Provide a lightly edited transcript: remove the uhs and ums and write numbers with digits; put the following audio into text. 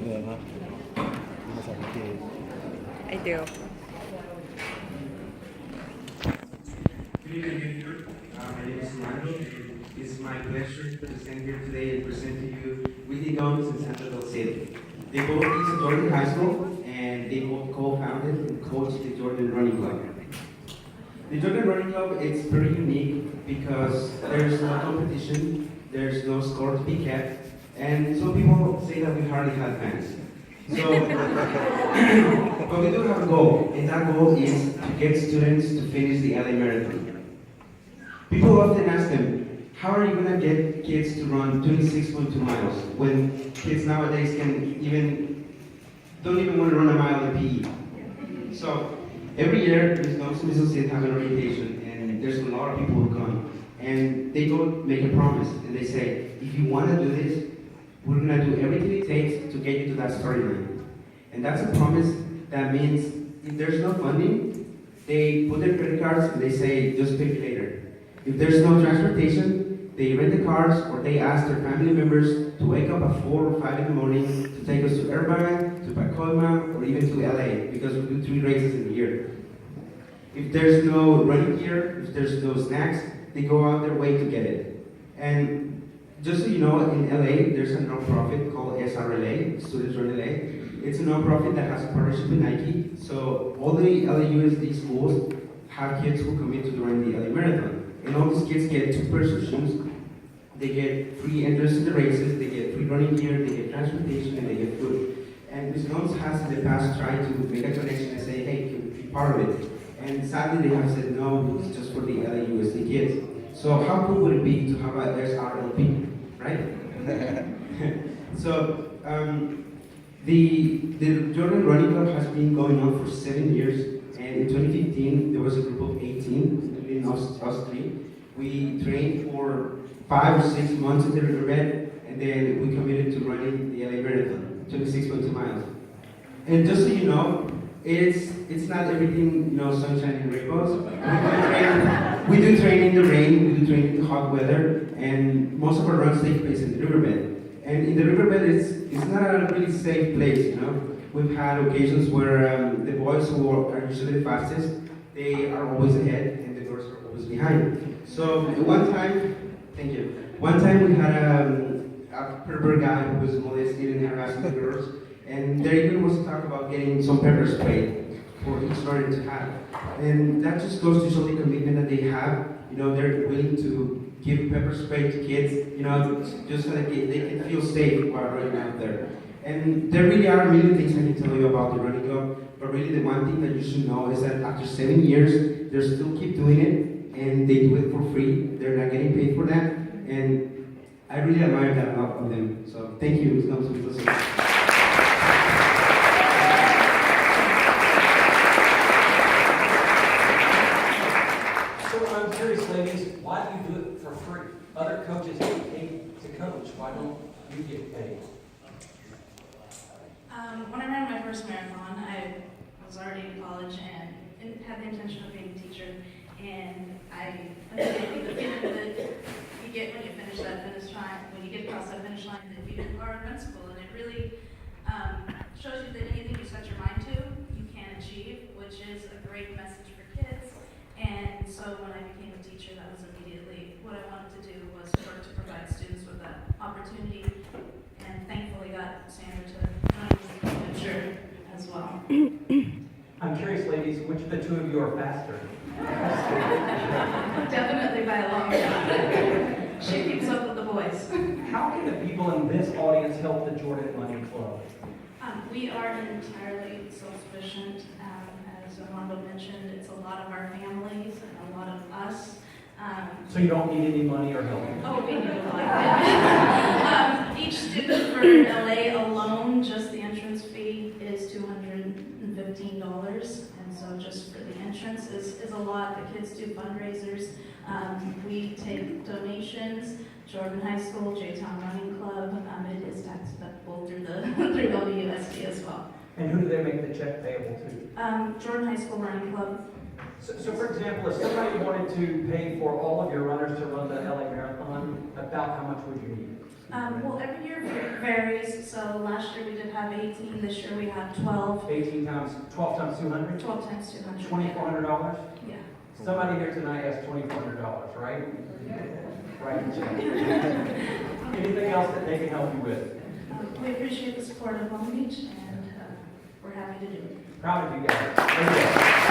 I do. Good evening, everyone. My name is Mando. It's my pleasure to stand here today and present to you Whitney Gomes and Sandra and Whitney. They both teach at Jordan High School, and they both co-founded and coached the Jordan Running Club. The Jordan Running Club is very unique because there's no competition, there's no score to be kept, and some people say that we hardly have fans. So, but we do have a goal, and that goal is to get students to finish the LA Marathon. People often ask them, how are you going to get kids to run 26.2 miles when kids nowadays don't even want to run a mile in PE? So, every year, Ms. Gomes and Ms. Osith have an orientation, and there's a lot of people who come. And they go make a promise, and they say, if you want to do this, we're going to do everything it takes to get you to that starting line. And that's a promise that means if there's no funding, they put their credit cards and they say, just pay me later. If there's no transportation, they rent the cars or they ask their family members to wake up at 4 or 5 in the morning to take us to Irvine, to Pacoima, or even to LA, because we do 3 races in a year. If there's no running gear, if there's no snacks, they go out their way to get it. And just so you know, in LA, there's a non-profit called SRLA, Students Run LA. It's a non-profit that has a partnership with Nike. So all the LAUSD schools have kids who come in to run the LA Marathon. And all these kids get 2 pairs of shoes. They get free entrance to the races, they get free running gear, they get transportation, and they get food. And Ms. Gomes has in the past tried to make a connection and say, hey, can we be part of it? And sadly, they have said no, it's just for the LAUSD kids. So how cool would it be to have a SRLP, right? So the Jordan Running Club has been going on for 7 years, and in 2015 there was a group of 18, including us 3. We trained for 5 or 6 months in the riverbed, and then we committed to running the LA Marathon, 26.2 miles. And just so you know, it's not everything, sunshine and rainbows. We do train in the rain, we do train in the hot weather, and most of our runs take place in the riverbed. And in the riverbed, it's not a really safe place, We've had occasions where the boys who are usually the fastest, they are always ahead, and the girls are always behind. So one time we had a pervert guy who was molesting and harassing the girls, and there even was talk about getting some pepper spray for each starter to have. And that just goes to show the commitment that they have. They're willing to give pepper spray to kids, just so that they can feel safe while running out there. And there really are a million things I can tell you about the running club, but really the one thing that you should know is that after 7 years, they still keep doing it, and they do it for free. They're not getting paid for that, and I really admire that a lot of them. So thank you, Ms. Gomes, for listening. Ladies, why do you do it for free? Other coaches get paid to coach. Why don't you get paid? When I ran my first marathon, I was already in college and had the intention of being a teacher. And I understand the feeling that you get when you finish that finish line, when you get across that finish line, that you are invincible. And it really shows you that anything you set your mind to, you can achieve, which is a great message for kids. And so when I became a teacher, that was immediately what I wanted to do, was work to provide students with that opportunity. And thankfully got Sandra to run the adventure as well. I'm curious, ladies, which of the 2 of you are faster? Definitely by a long shot. She keeps up with the boys. How can the people in this audience help the Jordan Running Club? We are entirely self-sufficient. As Armando mentioned, it's a lot of our families and a lot of us. So you don't need any money or help? Oh, we need a lot. Each student for LA alone, just the entrance fee is $215. And so just for the entrance is a lot. The kids do fundraisers. We take donations. Jordan High School, J-Town Running Club. It is tax deductible through WSD as well. And who do they make the check payable to? Jordan High School Running Club. So for example, if somebody wanted to pay for all of your runners to run the LA Marathon, about how much would you need? Well, every year varies, so last year we did have 18, this year we have 12. 12 times 200? 12 times 200. $2,400? Yeah. Somebody here tonight has $2,400, right? Right in check. Anything else that they can help you with? We appreciate the support of Long Beach, and we're happy to do it. Proud of you guys. Thank you.